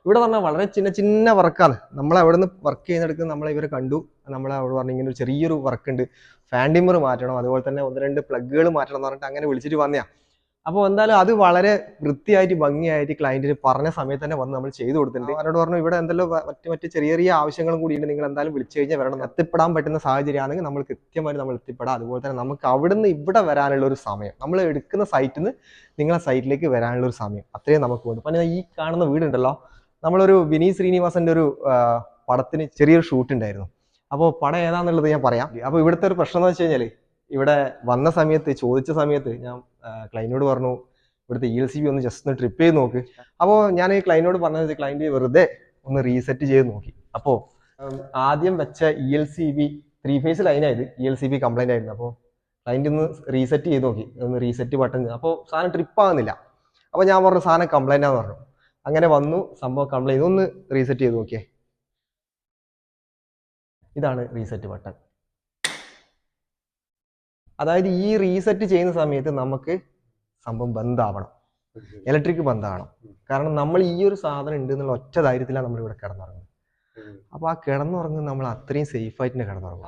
ഇവിടെ പറഞ്ഞാൽ വളരെ ചിന്ന ചിന്ന വർക്കാണ്. നമ്മൾ അവിടെ നിന്ന് വർക്ക് ചെയ്യുന്നിടക്ക് നമ്മളെ ഇവരെ കണ്ടു. നമ്മളെ അവിടെ പറഞ്ഞ ഇങ്ങനെ ഒരു ചെറിയൊരു വർക്ക് ഉണ്ട്, ഫാൻ ഡിമ്മർ മാറ്റണം, അതുപോലെ തന്നെ 1-2 പ്ലഗുകൾ മാറ്റണം എന്ന് പറഞ്ഞിട്ട് അങ്ങനെ വിളിച്ചിട്ട് വന്നയാ. അപ്പോൾ എന്തായാലും അത് വളരെ വൃത്തിയായിട്ട് ഭംഗിയായിട്ട് ക്ലയന്റിന് പറഞ്ഞ സമയത്ത് തന്നെ വന്ന് നമ്മൾ ചെയ്തു കൊടുത്തിട്ടുണ്ട്. അവരോട് പറഞ്ഞു ഇവിടെ എന്തെല്ലോ മറ്റു ചെറിയ ചെറിയ ആവശ്യങ്ങളും കൂടിയുണ്ട്, നിങ്ങൾ എന്തായാലും വിളിച്ചു കഴിഞ്ഞാൽ വരണം. എത്തിപ്പെടാൻ പറ്റുന്ന സാഹചര്യമാണെങ്കിൽ നമ്മൾ കൃത്യമായിട്ട് നമ്മൾ എത്തിപ്പെടാം. അതുപോലെ തന്നെ നമുക്ക് അവിടുന്ന് ഇവിടെ വരാനുള്ള ഒരു സമയം, നമ്മൾ എടുക്കുന്ന സൈറ്റിൽ നിന്ന് നിങ്ങളെ സൈറ്റിലേക്ക് വരാനുള്ള ഒരു സമയം അത്രയും നമുക്ക് വേണം. പിന്നെ ഈ കാണുന്ന വീടുണ്ടല്ലോ, നമ്മളൊരു വിനീത് ശ്രീനിവാസന്റെ ഒരു പടത്തിന് ചെറിയൊരു ഷൂട്ട് ഉണ്ടായിരുന്നു. അപ്പോൾ പടം ഏതാന്നുള്ളത് ഞാൻ പറയാം. അപ്പോൾ ഇവിടുത്തെ ഒരു പ്രശ്നം എന്ന് വെച്ച് കഴിഞ്ഞാൽ, ഇവിടെ വന്ന സമയത്ത് ചോദിച്ച സമയത്ത് ഞാൻ ക്ലൈന്റിനോട് പറഞ്ഞു ഇവിടുത്തെ ELCB ഒന്ന് ജസ്റ്റ് ഒന്ന് ട്രിപ്പ് ചെയ്ത് നോക്ക്. അപ്പോൾ ഞാൻ ഈ ക്ലൈന്റിനോട് പറഞ്ഞത് ക്ലൈന്റ് വെറുതെ ഒന്ന് റീസെറ്റ് ചെയ്ത് നോക്കി. അപ്പോൾ ആദ്യം വെച്ച ELCB 3 ഫേസ് ലൈനായത് ELCB കംപ്ലൈന്റ് ആയിരുന്നു. അപ്പോൾ ക്ലൈന്റ് ഒന്ന് റീസെറ്റ് ചെയ്ത് നോക്കി, ഒന്ന് റീസെറ്റ് ബട്ടൺ, അപ്പോൾ സാധനം ട്രിപ്പ് ആകുന്നില്ല. അപ്പോൾ ഞാൻ പറഞ്ഞു സാധനം കംപ്ലൈന്റ് ആണെന്ന് പറഞ്ഞു. അങ്ങനെ വന്നു, സംഭവം കംപ്ലൈന്റ്, ഒന്ന് റീസെറ്റ് ചെയ്ത് നോക്കിയേ. ഇതാണ് റീസെറ്റ് ബട്ടൺ. അതായത് ഈ റീസെറ്റ് ചെയ്യുന്ന സമയത്ത് നമുക്ക് സംഭവം ബന്ധാവണം, ഇലക്ട്രിക് ബന്ധാവണം. കാരണം നമ്മൾ ഈ ഒരു സാധനം ഉണ്ട് എന്നുള്ള ഒറ്റ ധൈര്യത്തിലാണ് നമ്മൾ ഇവിടെ കിടന്നുറങ്ങുന്നത്. അപ്പൊ ആ കിടന്നുറങ്ങുന്നത് നമ്മൾ അത്രയും സേഫ് ആയിട്ട് കിടന്നുറങ്ങും.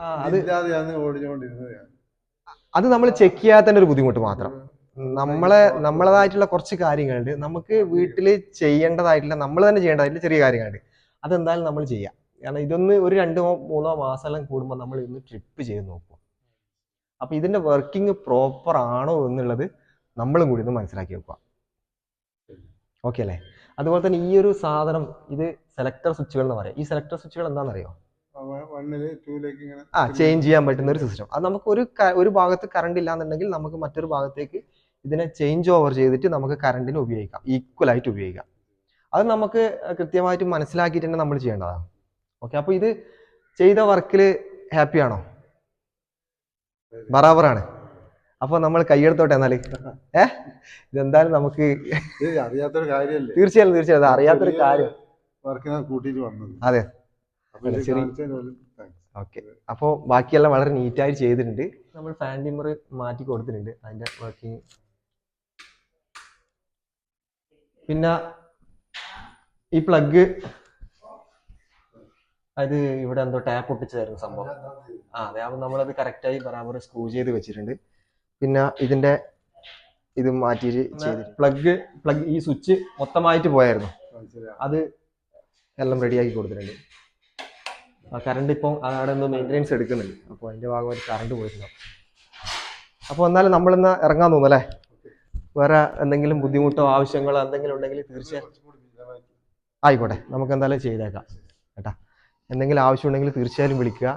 അത് നമ്മൾ ചെക്ക് ചെയ്യാത്തതിന്റെ ഒരു ബുദ്ധിമുട്ട് മാത്രം. നമ്മളതായിട്ടുള്ള കുറച്ച് കാര്യങ്ങളുണ്ട്, നമുക്ക് വീട്ടിൽ ചെയ്യേണ്ടതായിട്ടുള്ള, നമ്മൾ തന്നെ ചെയ്യേണ്ടതായിട്ടുള്ള ചെറിയ കാര്യങ്ങളുണ്ട്. അതെന്തായാലും നമ്മൾ ചെയ്യാം. കാരണം ഇതൊന്ന് ഒരു 2-3 മാസം കൂടുമ്പോൾ നമ്മൾ ഇന്ന് ട്രിപ്പ് ചെയ്ത് നോക്കും. അപ്പൊ ഇതിന്റെ വർക്കിംഗ് പ്രോപ്പർ ആണോ എന്നുള്ളത് നമ്മളും കൂടി ഒന്ന് മനസ്സിലാക്കി വെക്കുക. ഓക്കെ അല്ലേ? അതുപോലെ തന്നെ ഈ ഒരു സാധനം, ഇത് സെലക്ടർ സ്വിച്ചുകൾ എന്ന് പറയാം. ഈ സെലക്ടർ സ്വിച്ചുകൾ എന്താണെന്നറിയോ? ചേഞ്ച് ചെയ്യാൻ പറ്റുന്ന ഒരു സിസ്റ്റം. അത് നമുക്ക് ഒരു ഭാഗത്ത് കറണ്ട് ഇല്ലാന്നുണ്ടെങ്കിൽ നമുക്ക് മറ്റൊരു ഭാഗത്തേക്ക് ഇതിനെ ചേഞ്ച് ഓവർ ചെയ്തിട്ട് നമുക്ക് കറണ്ടിന് ഉപയോഗിക്കാം, ഈക്വൽ ആയിട്ട് ഉപയോഗിക്കാം. അത് നമുക്ക് കൃത്യമായിട്ട് മനസ്സിലാക്കിയിട്ട് തന്നെ നമ്മൾ ചെയ്യേണ്ടതാണ്. ഓക്കെ, അപ്പൊ ഇത് ചെയ്ത വർക്കിൽ ഹാപ്പി ആണോ? ബറാബറാണ്. അപ്പൊ നമ്മൾ കൈയെടുത്തോട്ടെ എന്നാല്. ഇതെന്തായാലും നമുക്ക് അറിയാത്തൊരു കാര്യമല്ലേ? തീർച്ചയായും അറിയാത്തൊരു കാര്യം. അതെ, ഓക്കെ. അപ്പോൾ ബാക്കിയെല്ലാം വളരെ നീറ്റായി ചെയ്തിട്ടുണ്ട്. നമ്മൾ ഫാൻ ഡിമ്മർ മാറ്റി കൊടുത്തിട്ടുണ്ട്, അതിന്റെ വർക്കിംഗ്. പിന്നെ ഈ പ്ലഗ്, അത് ഇവിടെ എന്തോ ടാപ്പ് ഒട്ടിച്ചായിരുന്നു സംഭവം. അതെ, അപ്പൊ നമ്മളത് കറക്റ്റായി ബറാബർ സ്ക്രൂ ചെയ്ത് വെച്ചിട്ടുണ്ട്. പിന്നെ ഇതിന്റെ ഇത് മാറ്റിയിട്ട് ചെയ്ത് പ്ലഗ് ഈ സ്വിച്ച് മൊത്തമായിട്ട് പോയായിരുന്നു, അത് എല്ലാം റെഡിയാക്കി കൊടുത്തിട്ടുണ്ട്. കറണ്ട് ഇപ്പം അവിടെ എന്തോ മെയിൻ്റെനൻസ് എടുക്കുന്നുണ്ട്, അപ്പോൾ അതിന്റെ ഭാഗമായിട്ട് കറണ്ട് പോയിട്ടുണ്ടാവും. അപ്പോൾ എന്നാലും നമ്മളിന്ന് ഇറങ്ങാൻ തോന്നുന്നു അല്ലേ? വേറെ എന്തെങ്കിലും ബുദ്ധിമുട്ടോ ആവശ്യങ്ങളോ എന്തെങ്കിലും ഉണ്ടെങ്കിൽ തീർച്ചയായും ആയിക്കോട്ടെ, നമുക്ക് എന്തായാലും ചെയ്തേക്കാം കേട്ടാ. എന്തെങ്കിലും ആവശ്യം ഉണ്ടെങ്കിൽ തീർച്ചയായും വിളിക്കുക.